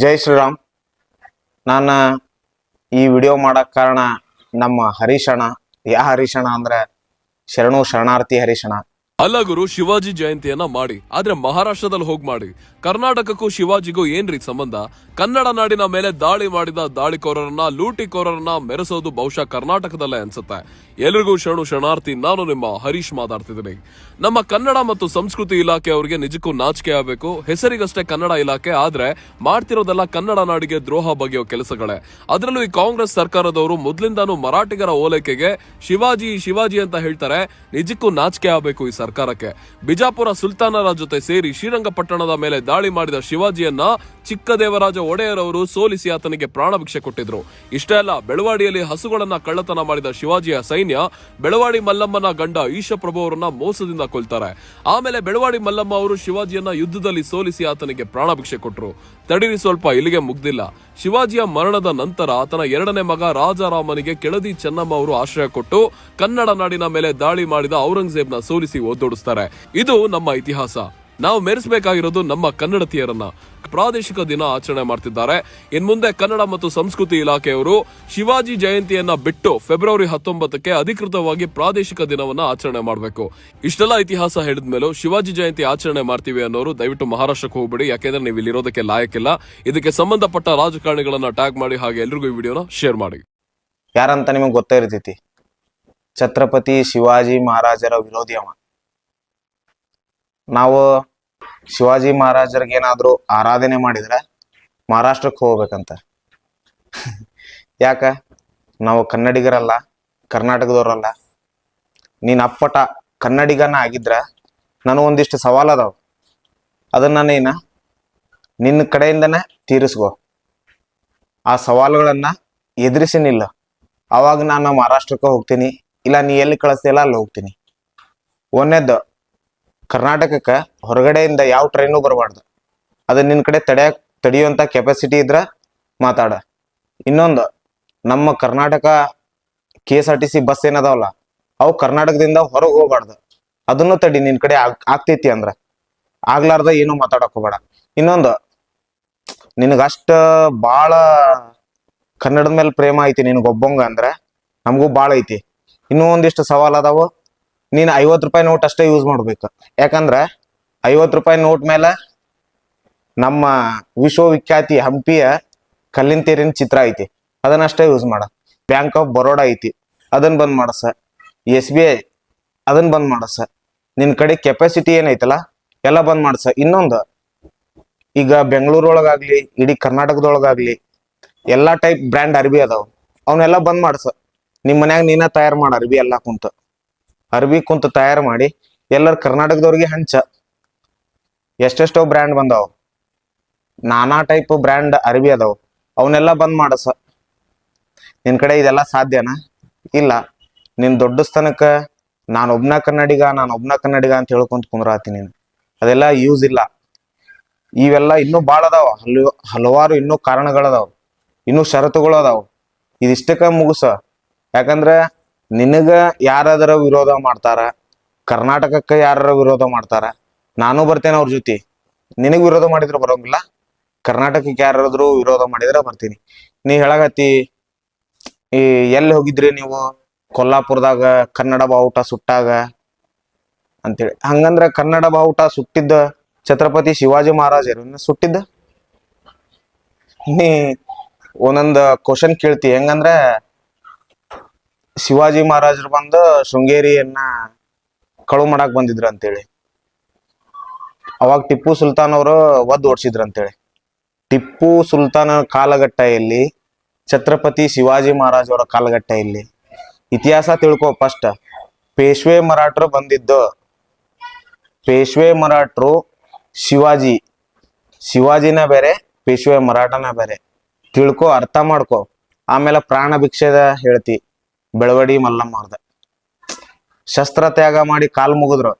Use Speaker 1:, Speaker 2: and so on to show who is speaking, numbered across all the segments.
Speaker 1: ಜೈ ಶ್ರೀರಾಮ್. ನಾನು ಈ ವಿಡಿಯೋ ಮಾಡಕ್ ಕಾರಣ ನಮ್ಮ ಹರೀಶಣ್ಣ. ಯಾ ಹರೀಶಣ್ಣ ಅಂದ್ರೆ ಶರಣಾರ್ಥಿ ಹರೀಶಣ್ಣ.
Speaker 2: ಅಲ್ಲ ಗುರು, ಶಿವಾಜಿ ಜಯಂತಿಯನ್ನ ಮಾಡಿ, ಆದ್ರೆ ಮಹಾರಾಷ್ಟ್ರದಲ್ಲಿ ಹೋಗಿ ಮಾಡಿ. ಕರ್ನಾಟಕಕ್ಕೂ ಶಿವಾಜಿಗೂ ಏನ್ರಿ ಸಂಬಂಧ? ಕನ್ನಡ ನಾಡಿನ ಮೇಲೆ ದಾಳಿ ಮಾಡಿದ ದಾಳಿಕೋರರನ್ನ, ಲೂಟಿಕೋರರನ್ನ ಮೆರೆಸೋದು ಬಹುಶಃ ಕರ್ನಾಟಕದಲ್ಲೇ ಅನ್ಸುತ್ತೆ. ಎಲ್ರಿಗೂ ಶರಣಾರ್ಥಿ. ನಾನು ನಿಮ್ಮ ಹರೀಶ್ ಮಾತಾಡ್ತಿದ್ದೀನಿ. ನಮ್ಮ ಕನ್ನಡ ಮತ್ತು ಸಂಸ್ಕೃತಿ ಇಲಾಖೆ ಅವರಿಗೆ ನಿಜಕ್ಕೂ ನಾಚಿಕೆ ಆಗಬೇಕು. ಹೆಸರಿಗಷ್ಟೇ ಕನ್ನಡ ಇಲಾಖೆ, ಆದ್ರೆ ಮಾಡ್ತಿರೋದೆಲ್ಲ ಕನ್ನಡ ನಾಡಿಗೆ ದ್ರೋಹ ಬಗೆಯೋ ಕೆಲಸಗಳೇ. ಅದರಲ್ಲೂ ಈ ಕಾಂಗ್ರೆಸ್ ಸರ್ಕಾರದವರು ಮೊದ್ಲಿಂದಾನು ಮರಾಠಿಗರ ಓಲೈಕೆಗೆ ಶಿವಾಜಿ ಅಂತ ಹೇಳ್ತಾರೆ. ನಿಜಕ್ಕೂ ನಾಚಿಕೆ ಆಗಬೇಕು ಈ ಸರ್ಕಾರಕ್ಕೆ. ಬಿಜಾಪುರ ಸುಲ್ತಾನರ ಜೊತೆ ಸೇರಿ ಶ್ರೀರಂಗಪಟ್ಟಣದ ಮೇಲೆ ದಾಳಿ ಮಾಡಿದ ಶಿವಾಜಿಯನ್ನ ಚಿಕ್ಕದೇವರಾಜ ಒಡೆಯರ್ ಅವರು ಸೋಲಿಸಿ ಆತನಿಗೆ ಪ್ರಾಣ ಭಿಕ್ಷೆ ಕೊಟ್ಟಿದ್ರು. ಇಷ್ಟೇ ಅಲ್ಲ, ಬೆಳವಾಡಿಯಲ್ಲಿ ಹಸುಗಳನ್ನ ಕಳ್ಳತನ ಮಾಡಿದ ಶಿವಾಜಿಯ ಸೈನ್ಯ ಬೆಳವಾಡಿ ಮಲ್ಲಮ್ಮನ ಗಂಡ ಈಶಪ್ರಭು ಅವರನ್ನ ಮೋಸದಿಂದ ಕೊಲ್ತಾರೆ. ಆಮೇಲೆ ಬೆಳವಾಡಿ ಮಲ್ಲಮ್ಮ ಅವರು ಶಿವಾಜಿಯನ್ನ ಯುದ್ಧದಲ್ಲಿ ಸೋಲಿಸಿ ಆತನಿಗೆ ಪ್ರಾಣ ಭಿಕ್ಷೆ ಕೊಟ್ಟರು. ತಡಿರಿ ಸ್ವಲ್ಪ, ಇಲ್ಲಿಗೆ ಮುಗ್ದಿಲ್ಲ. ಶಿವಾಜಿಯ ಮರಣದ ನಂತರ ಆತನ ಎರಡನೇ ಮಗ ರಾಜಾರಾಮನಿಗೆ ಕೆಳದಿ ಚೆನ್ನಮ್ಮ ಅವರು ಆಶ್ರಯ ಕೊಟ್ಟು ಕನ್ನಡ ನಾಡಿನ ಮೇಲೆ ದಾಳಿ ಮಾಡಿದ ಔರಂಗಜೇಬ್ನ ಸೋಲಿಸಿ ಒದ್ದೋಡಿಸ್ತಾರೆ. ಇದು ನಮ್ಮ ಇತಿಹಾಸ. ನಾವು ಮೆರೆಸಬೇಕಾಗಿರೋದು ನಮ್ಮ ಕನ್ನಡತಿಯರನ್ನ. ಪ್ರಾದೇಶಿಕ ದಿನ ಆಚರಣೆ ಮಾಡ್ತಿದ್ದಾರೆ. ಇನ್ ಮುಂದೆ ಕನ್ನಡ ಮತ್ತು ಸಂಸ್ಕೃತಿ ಇಲಾಖೆಯವರು ಶಿವಾಜಿ ಜಯಂತಿಯನ್ನ ಬಿಟ್ಟು ಫೆಬ್ರವರಿ 19ಕ್ಕೆ ಅಧಿಕೃತವಾಗಿ ಪ್ರಾದೇಶಿಕ ದಿನವನ್ನ ಆಚರಣೆ ಮಾಡಬೇಕು. ಇಷ್ಟೆಲ್ಲ ಇತಿಹಾಸ ಹೇಳಿದ್ಮೇಲೂ ಶಿವಾಜಿ ಜಯಂತಿ ಆಚರಣೆ ಮಾಡ್ತೀವಿ ಅನ್ನೋರು ದಯವಿಟ್ಟು ಮಹಾರಾಷ್ಟ್ರಕ್ಕೆ ಹೋಗ್ಬಿಡಿ. ಯಾಕೆಂದ್ರೆ ನೀವು ಇಲ್ಲಿರೋದಕ್ಕೆ ಲಾಯಕ್ಕಿಲ್ಲ. ಇದಕ್ಕೆ ಸಂಬಂಧಪಟ್ಟ ರಾಜಕಾರಣಿಗಳನ್ನ ಟ್ಯಾಗ್ ಮಾಡಿ, ಹಾಗೆ ಎಲ್ರಿಗೂ ಈ ವಿಡಿಯೋನ ಶೇರ್ ಮಾಡಿ.
Speaker 1: ಯಾರಂತ ನಿಮಗೆ ಗೊತ್ತೇ ಇರ್ತೈತಿ. ಛತ್ರಪತಿ ಶಿವಾಜಿ ಮಹಾರಾಜರ ವಿರೋಧಿ ಅವ. ನಾವು ಶಿವಾಜಿ ಮಹಾರಾಜರಿಗೆ ಏನಾದ್ರು ಆರಾಧನೆ ಮಾಡಿದ್ರೆ ಮಹಾರಾಷ್ಟ್ರಕ್ಕೆ ಹೋಗ್ಬೇಕಂತ. ಯಾಕ? ನಾವು ಕನ್ನಡಿಗರಲ್ಲ, ಕರ್ನಾಟಕದವ್ರಲ್ಲ. ನೀನ್ ಅಪ್ಪಟ ಕನ್ನಡಿಗನ ಆಗಿದ್ರ ನಾನು ಒಂದಿಷ್ಟು ಸವಾಲು ಅದಾವ. ಅದನ್ನ ನಿನ್ನ ಕಡೆಯಿಂದನೇ ತೀರಿಸ್ಕೋ. ಆ ಸವಾಲುಗಳನ್ನ ಎದುರಿಸಿ ನಿಲ್ಲ. ಅವಾಗ ನಾನು ಮಹಾರಾಷ್ಟ್ರಕ್ಕೆ ಹೋಗ್ತೀನಿ, ಇಲ್ಲ ನೀ ಎಲ್ಲಿ ಕಳಿಸ್ತಿಲ್ಲ ಅಲ್ಲಿ ಹೋಗ್ತೀನಿ. ಒಂದೇದ್ದು, ಕರ್ನಾಟಕಕ್ಕೆ ಹೊರಗಡೆಯಿಂದ ಯಾವ ಟ್ರೈನು ಬರಬಾರ್ದು. ಅದು ನಿನ್ನ ಕಡೆ ತಡೆಯುವಂಥ ಕೆಪಾಸಿಟಿ ಇದ್ರ ಮಾತಾಡ. ಇನ್ನೊಂದು, ನಮ್ಮ ಕರ್ನಾಟಕ KSRTC ಬಸ್ ಏನದಾವಲ್ಲ, ಅವು ಕರ್ನಾಟಕದಿಂದ ಹೊರಗೆ ಹೋಗ್ಬಾರ್ದು. ಅದನ್ನು ತಡಿ. ನಿನ್ನ ಕಡೆ ಆಗ್ತೈತಿ ಅಂದ್ರ ಆಗ್ಲಾರ್ದ ಏನು ಮಾತಾಡಕ್ ಹೋಗ್ಬೇಡ. ಇನ್ನೊಂದು, ನಿನಗಷ್ಟ ಭಾಳ ಕನ್ನಡದ ಮೇಲೆ ಪ್ರೇಮ ಐತಿ ನಿನಗೊಬ್ಬಂಗ ಅಂದ್ರೆ ನಮಗೂ ಭಾಳ ಐತಿ. ಇನ್ನೂ ಒಂದಿಷ್ಟು ಸವಾಲ್ ಅದಾವು. ನೀನು 50 ರೂಪಾಯಿ ನೋಟ್ ಅಷ್ಟೇ ಯೂಸ್ ಮಾಡ್ಬೇಕು. ಯಾಕಂದ್ರೆ 50 ರೂಪಾಯಿ ನೋಟ್ ಮೇಲೆ ನಮ್ಮ ವಿಶ್ವವಿಖ್ಯಾತಿ ಹಂಪಿಯ ಕಲ್ಲಿನ ತೇರಿನ ಚಿತ್ರ ಐತಿ, ಅದನ್ನಷ್ಟೇ ಯೂಸ್ ಮಾಡ. ಬ್ಯಾಂಕ್ ಆಫ್ ಬರೋಡಾ ಐತಿ, ಅದನ್ನ ಬಂದ್ ಮಾಡಸ. SBI ಅದನ್ನ ಬಂದ್ ಮಾಡಸ. ನಿನ್ ಕಡೆ ಕೆಪಾಸಿಟಿ ಏನೈತಲ್ಲ ಎಲ್ಲ ಬಂದ್ ಮಾಡಸ. ಇನ್ನೊಂದು, ಈಗ ಬೆಂಗಳೂರೊಳಗಾಗ್ಲಿ ಇಡೀ ಕರ್ನಾಟಕದೊಳಗಾಗ್ಲಿ ಎಲ್ಲಾ ಟೈಪ್ ಬ್ರ್ಯಾಂಡ್ ಅರ್ಬಿ ಅದಾವ, ಅವನ್ನೆಲ್ಲ ಬಂದ್ ಮಾಡಸ. ನಿಮ್ ಮನ್ಯಾಗ ನೀನ ತಯಾರು ಮಾಡ ಅರ್ಬಿ ಎಲ್ಲಾ ಅರ್ಬಿ ಕುಂತ ತಯಾರು ಮಾಡಿ ಎಲ್ಲರ ಕರ್ನಾಟಕದವ್ರಿಗೆ ಹಂಚ. ಎಷ್ಟೆಷ್ಟೋ ಬ್ರ್ಯಾಂಡ್ ಬಂದಾವ, ನಾನಾ ಟೈಪ್ ಬ್ರ್ಯಾಂಡ್ ಅರ್ಬಿ ಅದಾವ, ಅವನ್ನೆಲ್ಲ ಬಂದ್ ಮಾಡಸ. ನಿನ್ ಕಡೆ ಇದೆಲ್ಲ ಸಾಧ್ಯನಾ? ಇಲ್ಲ. ನಿನ್ ದೊಡ್ಡ ಸ್ಥಾನಕ್ಕ ನಾನೊಬ್ನ ಕನ್ನಡಿಗ ಅಂತ ಹೇಳ್ಕೊಂತ ಕುಂದ್ರಾತಿ ನೀನು. ಅದೆಲ್ಲ ಯೂಸ್ ಇಲ್ಲ. ಇವೆಲ್ಲ ಇನ್ನೂ ಭಾಳ ಅದಾವ. ಹಲವಾರು ಇನ್ನೂ ಕಾರಣಗಳದಾವ, ಇನ್ನೂ ಷರತ್ತುಗಳು ಅದಾವ. ಇದಿಷ್ಟಕ್ಕ ಮುಗಿಸ. ಯಾಕಂದ್ರೆ ನಿನಗ ಯಾರಾದರೂ ವಿರೋಧ ಮಾಡ್ತಾರ, ಕರ್ನಾಟಕಕ್ಕೆ ಯಾರ ವಿರೋಧ ಮಾಡ್ತಾರ, ನಾನು ಬರ್ತೇನೆ ಅವ್ರ ಜೊತೆ. ನಿನಗ್ ವಿರೋಧ ಮಾಡಿದ್ರೆ ಬರೋಂಗಿಲ್ಲ, ಕರ್ನಾಟಕಕ್ಕೆ ಯಾರಾದ್ರೂ ವಿರೋಧ ಮಾಡಿದ್ರೆ ಬರ್ತೀನಿ. ನೀ ಹೇಳಾಗತ್ತಿ ಈ ಎಲ್ಲಿ ಹೋಗಿದ್ರಿ ನೀವು ಕೊಲ್ಲಾಪುರದಾಗ ಕನ್ನಡ ಬಾವುಟ ಸುಟ್ಟಾಗ ಅಂತೇಳಿ. ಹಂಗಂದ್ರ ಕನ್ನಡ ಬಾವುಟ ಸುಟ್ಟಿದ್ದ ಛತ್ರಪತಿ ಶಿವಾಜಿ ಮಹಾರಾಜರು ಸುಟ್ಟಿದ್ದ. ನೀ ಒಂದೊಂದು ಕ್ವಶನ್ ಕೇಳ್ತಿ. ಹೆಂಗಂದ್ರೆ ಶಿವಾಜಿ ಮಹಾರಾಜರು ಬಂದು ಶೃಂಗೇರಿಯನ್ನ ಕಳು ಮಾಡಾಕ್ ಬಂದಿದ್ರ ಅಂತೇಳಿ. ಅವಾಗ ಟಿಪ್ಪು ಸುಲ್ತಾನ್ ಅವರು ಓಡಿಸಿದ್ರ ಅಂತೇಳಿ. ಟಿಪ್ಪು ಸುಲ್ತಾನ ಕಾಲಘಟ್ಟದಲ್ಲಿ ಛತ್ರಪತಿ ಶಿವಾಜಿ ಮಹಾರಾಜ್ ಅವರ ಕಾಲಘಟ್ಟದಲ್ಲಿ ಇತಿಹಾಸ ತಿಳ್ಕೊ. ಫಸ್ಟ್ ಪೇಶ್ವೆ ಮರಾಠರು ಬಂದಿದ್ದು. ಪೇಶ್ವೆ ಮರಾಠರು ಶಿವಾಜಿನ ಬೇರೆ, ಪೇಶ್ವೆ ಮರಾಠನ ಬೇರೆ. ತಿಳ್ಕೊ, ಅರ್ಥ ಮಾಡ್ಕೊ. ಆಮೇಲೆ ಪ್ರಾಣ ಭಿಕ್ಷೆದ ಹೇಳ್ತಿ. ಬೆಳವಡಿ ಮಲ್ಲಮ್ಮ ಅವ್ರದ ಶಸ್ತ್ರ ತ್ಯಾಗ ಮಾಡಿ ಕಾಲ್ ಮುಗಿದ್ರು.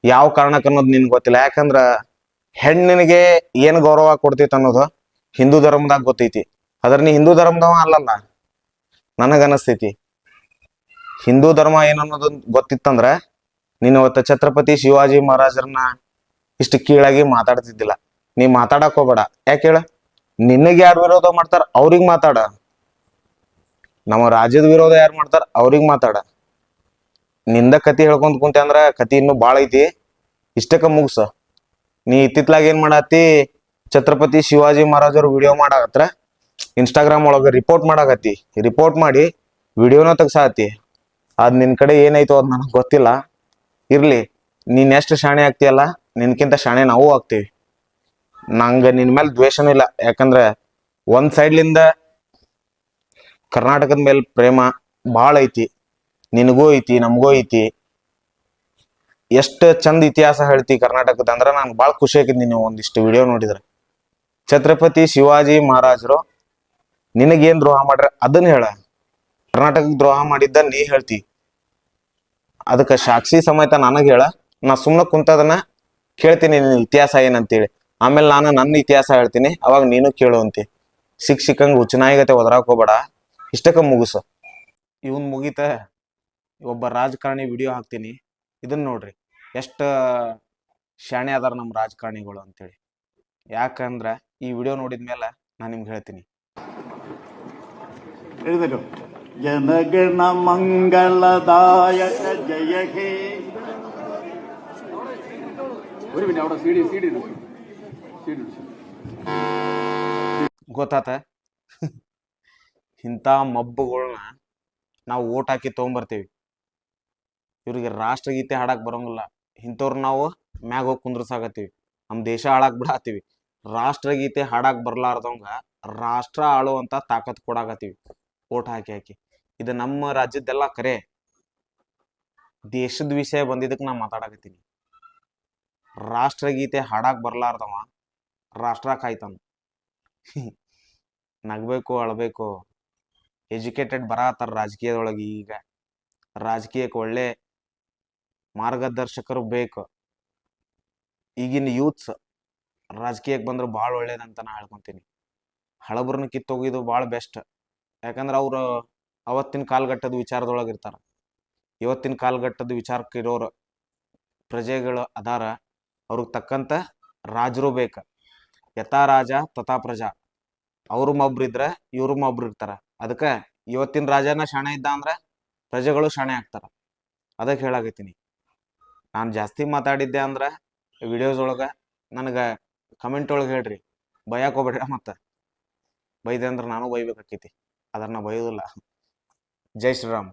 Speaker 1: ಯಾವ ಕಾರಣಕ್ಕೆ ಅನ್ನೋದು ನಿನ್ಗೆ ಗೊತ್ತಿಲ್ಲ. ಯಾಕಂದ್ರ ಹೆಣ್ಣಿನಿಗೆ ಏನ್ ಗೌರವ ಕೊಡ್ತೈತಿ ಅನ್ನೋದು ಹಿಂದೂ ಧರ್ಮದಾಗ ಗೊತ್ತೈತಿ. ಅದ್ರ ನೀ ಹಿಂದೂ ಧರ್ಮದವ ಅಲ್ಲಲ್ಲ. ನನಗನಸ್ತೈತಿ ಹಿಂದೂ ಧರ್ಮ ಏನನ್ನೋದು ಗೊತ್ತಿತ್ತಂದ್ರ ನೀನು ಅವತ್ತ ಛತ್ರಪತಿ ಶಿವಾಜಿ ಮಹಾರಾಜರನ್ನ ಇಷ್ಟು ಕೀಳಾಗಿ ಮಾತಾಡ್ತಿದ್ದಿಲ್ಲ. ನೀ ಮಾತಾಡಕ್ ಹೋಗ್ಬೇಡ. ಯಾಕೆ ಹೇಳ? ನಿನಗೆ ಯಾರು ವಿರೋಧ ಮಾಡ್ತಾರ ಅವ್ರಿಗೆ ಮಾತಾಡ, ನಮ್ಮ ರಾಜ್ಯದ ವಿರೋಧ ಯಾರು ಮಾಡ್ತಾರ ಅವ್ರಿಗೆ ಮಾತಾಡ. ನಿಂದ ಕತಿ ಹೇಳ್ಕೊಂತ ಕುಂತೆ ಅಂದ್ರ ಕತಿ ಇನ್ನೂ ಬಾಳ ಐತಿ, ಇಷ್ಟಕ್ಕ ಮುಗ್ಸ. ನೀ ಇತ್ತಿತ್ಲಾಗ ಏನ್ ಮಾಡತ್ತಿ, ಛತ್ರಪತಿ ಶಿವಾಜಿ ಮಹಾರಾಜರು ವಿಡಿಯೋ ಮಾಡಾಕತ್ರ ಇನ್ಸ್ಟಾಗ್ರಾಮ್ ಒಳಗ ರಿಪೋರ್ಟ್ ಮಾಡಾಕತ್ತಿ, ರಿಪೋರ್ಟ್ ಮಾಡಿ ವಿಡಿಯೋನ ತೆಗ್ಸಾತಿ. ಅದ್ ನಿನ್ ಕಡೆ ಏನಾಯ್ತು ಅದ್ ನನಗ್ ಗೊತ್ತಿಲ್ಲ. ಇರ್ಲಿ, ನೀನ್ ಎಷ್ಟು ಶಾಣೆ ಆಗ್ತೀಯಲ್ಲ ನಿನ್ಕಿಂತ ಶಾಣೆ ನಾವು ಆಗ್ತೀವಿ. ನಂಗ ನಿನ್ ಮೇಲೆ ದ್ವೇಷನೂ ಇಲ್ಲ, ಯಾಕಂದ್ರೆ ಒಂದ್ ಸೈಡ್ಲಿಂದ ಕರ್ನಾಟಕದ ಮೇಲೆ ಪ್ರೇಮ ಭಾಳ ಐತಿ, ನಿನಗೂ ಐತಿ ನಮಗೂ ಐತಿ. ಎಷ್ಟ ಚಂದ ಇತಿಹಾಸ ಹೇಳ್ತಿ ಕರ್ನಾಟಕದ ಅಂದ್ರ ನಾನು ಭಾಳ ಖುಷಿ ಆಗಿದ್ ನೀವು ಒಂದಿಷ್ಟು ವಿಡಿಯೋ ನೋಡಿದ್ರೆ. ಛತ್ರಪತಿ ಶಿವಾಜಿ ಮಹಾರಾಜರು ನಿನಗೇನ್ ದ್ರೋಹ ಮಾಡ್ರ ಅದನ್ನ ಹೇಳ, ಕರ್ನಾಟಕಕ್ಕೆ ದ್ರೋಹ ಮಾಡಿದ್ದ ನೀ ಹೇಳ್ತಿ, ಅದಕ್ಕೆ ಸಾಕ್ಷಿ ಸಮೇತ ನನಗ್ ಹೇಳ. ನಾ ಸುಮ್ಮನೆ ಕುಂತದನ್ನ ಕೇಳ್ತೀನಿ ನಿನ್ ಇತಿಹಾಸ ಏನಂತೇಳಿ, ಆಮೇಲೆ ನಾನು ನನ್ನ ಇತಿಹಾಸ ಹೇಳ್ತೀನಿ, ಅವಾಗ ನೀನು ಕೇಳುವಂತಿ. ಸಿಕ್ಕಂಗ್ ಹುಚ್ಚನಾಯಿಗತೆ ಒದರಾಕ್ ಹೋಗ್ಬೇಡ, ಇಷ್ಟಕ್ಕ ಮುಗಿಸು. ಇವನ್ ಮುಗಿತ ಒಬ್ಬ ರಾಜಕಾರಣಿ ವಿಡಿಯೋ ಹಾಕ್ತೀನಿ, ಇದನ್ನ ನೋಡ್ರಿ ಎಷ್ಟ ಶಾಣೆ ಅದಾರ ನಮ್ಮ ರಾಜಕಾರಣಿಗಳು ಅಂತೇಳಿ. ಯಾಕಂದ್ರ ಈ ವಿಡಿಯೋ ನೋಡಿದ್ಮೇಲೆ ನಾನು ನಿಮ್ಗೆ ಹೇಳ್ತೀನಿ.
Speaker 3: ಹೇಳಿದರು ಜನಗಣ ಮಂಗಲದಾಯಕ ಜಯ ಹೇ.
Speaker 1: ಗೊತ್ತಾತ? ಇಂಥ ಮಬ್ಬುಗಳನ್ನ ನಾವು ಓಟ್ ಹಾಕಿ ತೊಗೊಂಬರ್ತೀವಿ, ಇವ್ರಿಗೆ ರಾಷ್ಟ್ರಗೀತೆ ಹಾಡಕ್ ಬರೋಂಗಿಲ್ಲ. ಇಂಥವ್ರು ನಾವು ಮ್ಯಾಗ ಹೋಗಿ ಕುಂದ್ರಸಾಕತ್ತೀವಿ, ನಮ್ಮ ದೇಶ ಹಾಳಾಕ್ ಬಿಡಾತೀವಿ. ರಾಷ್ಟ್ರಗೀತೆ ಹಾಡಕ್ ಬರ್ಲಾರ್ದವಂಗ ರಾಷ್ಟ್ರ ಆಳುವಂತ ತಾಕತ್ ಕೊಡಾಕತ್ತೀವಿ ಓಟ್ ಹಾಕಿ ಹಾಕಿ. ಇದು ನಮ್ಮ ರಾಜ್ಯದ್ದೆಲ್ಲ ಕರೆ, ದೇಶದ ವಿಷಯ ಬಂದಿದ್ದಕ್ಕೆ ನಾ ಮಾತಾಡಕತ್ತೀನಿ. ರಾಷ್ಟ್ರಗೀತೆ ಹಾಡಾಕ್ ಬರ್ಲಾರ್ದವ ರಾಷ್ಟ್ರ ಕಾಯ್ತಾನ. ನಗ್ಬೇಕು ಅಳ್ಬೇಕು, ಎಜುಕೇಟೆಡ್ ಬರತ್ತಾರ ರಾಜಕೀಯದೊಳಗೆ. ಈಗ ರಾಜಕೀಯಕ್ಕೆ ಒಳ್ಳೆ ಮಾರ್ಗದರ್ಶಕರು ಬೇಕು. ಈಗಿನ ಯೂತ್ಸ್ ರಾಜಕೀಯಕ್ಕೆ ಬಂದ್ರೆ ಭಾಳ ಒಳ್ಳೇದಂತ ನಾ ಹೇಳ್ಕೊಂತೀನಿ. ಹಳಬ್ರನ್ನ ಕಿತ್ತೋಗಿದ್ದು ಭಾಳ ಬೆಸ್ಟ್, ಯಾಕಂದ್ರೆ ಅವ್ರು ಅವತ್ತಿನ ಕಾಲಘಟ್ಟದ ವಿಚಾರದೊಳಗೆ ಇರ್ತಾರ. ಇವತ್ತಿನ ಕಾಲಘಟ್ಟದ ವಿಚಾರಕ್ಕೆ ಇರೋರು ಪ್ರಜೆಗಳು ಅದಾರ, ಅವ್ರಿಗೆ ತಕ್ಕಂತ ರಾಜರು ಬೇಕ. ಯಥಾ ರಾಜ ತಥಾ ಪ್ರಜಾ. ಅವರು ಒಬ್ರಿದ್ರೆ ಇವರು ಒಬ್ರು ಇರ್ತಾರ. ಅದಕ್ಕೆ ಇವತ್ತಿನ ರಾಜನ ಶಾಣೆ ಇದ್ದ ಅಂದ್ರೆ ಪ್ರಜೆಗಳು ಶಾಣೆ ಆಗ್ತಾರ. ಅದಕ್ಕೆ ಹೇಳಾಕತ್ತೀನಿ. ನಾನು ಜಾಸ್ತಿ ಮಾತಾಡಿದ್ದೆ ಅಂದ್ರೆ ವಿಡಿಯೋಸ್ ಒಳಗೆ ನನಗೆ ಕಮೆಂಟ್ ಒಳಗೆ ಹೇಳ್ರಿ, ಬೈಯಾಕ್ ಹೋಗ್ಬೇಡ್ರಿ. ಮತ್ತೆ ಬೈದೆ ಅಂದ್ರೆ ನಾನು ಬೈಬೇಕಾಕೈತಿ, ಅದನ್ನ ಬೈಯೋದಿಲ್ಲ. ಜೈ ಶ್ರೀರಾಮ್.